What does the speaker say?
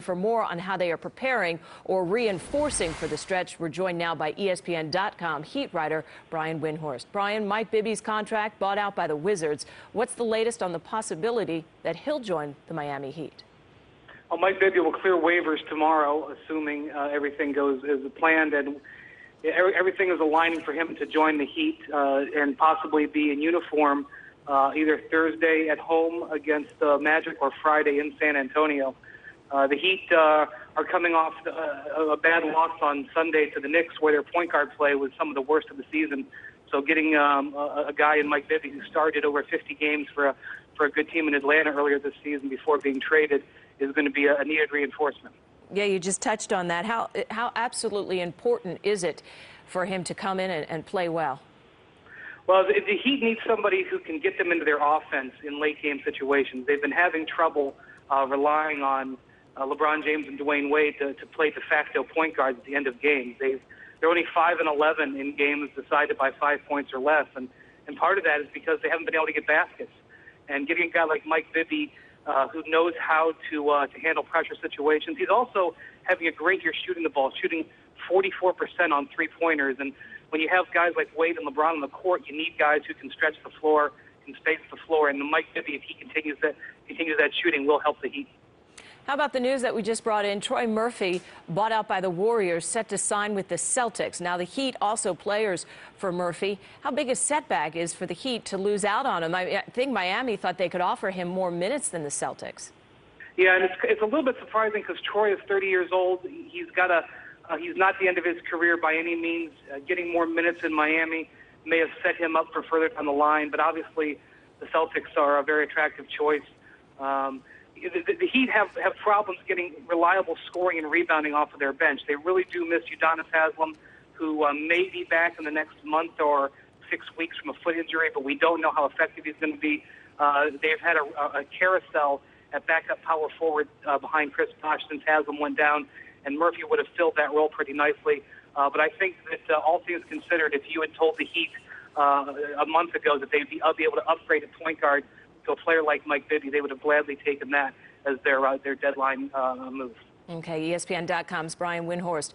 for more on how they are preparing or reinforcing for the stretch, we're joined now by ESPN.com Heat writer Brian Windhorst. Brian, Mike Bibby's contract bought out by the Wizards. What's the latest on the possibility that he'll join the Miami Heat? Well, Mike Bibby will clear waivers tomorrow, assuming everything goes as planned, and everything is aligning for him to join the Heat and possibly be in uniform either Thursday at home against the Magic or Friday in San Antonio. The Heat are coming off a bad loss on Sunday to the Knicks, where their point guard play was some of the worst of the season. So getting a guy in Mike Bibby who started over 50 games for a good team in Atlanta earlier this season before being traded is going to be a needed reinforcement. Yeah, you just touched on that. How absolutely important is it for him to come in and play well? Well, the Heat need somebody who can get them into their offense in late-game situations. They've been having trouble relying on LeBron James and Dwayne Wade to play de facto point guards at the end of games. They're only 5-11 in games decided by 5 points or less, and part of that is because they haven't been able to get baskets. And getting a guy like Mike Bibby, who knows how to handle pressure situations. He's also having a great year shooting the ball, shooting 44% on three-pointers, and when you have guys like Wade and LeBron on the court, you need guys who can stretch the floor, can space the floor, and Mike Bibby, if he continues that shooting, will help the Heat. How about the news that we just brought in? Troy Murphy, bought out by the Warriors, set to sign with the Celtics. Now the Heat also players for Murphy. How big a setback is for the Heat to lose out on him? I think Miami thought they could offer him more minutes than the Celtics. Yeah, and it's a little bit surprising because Troy is 30 years old. He's not the end of his career by any means. Getting more minutes in Miami may have set him up for further down the line, but obviously the Celtics are a very attractive choice. The Heat have problems getting reliable scoring and rebounding off of their bench. They really do miss Udonis Haslem, who may be back in the next month or 6 weeks from a foot injury, but we don't know how effective he's going to be. They've had a carousel at backup power forward behind Chris Bosh since Haslem went down, and Murphy would have filled that role pretty nicely. But I think that all things considered, if you had told the Heat a month ago that they'd be able to upgrade a point guard to a player like Mike Bibby, they would have gladly taken that as their deadline move. Okay, ESPN.com's Brian Windhorst.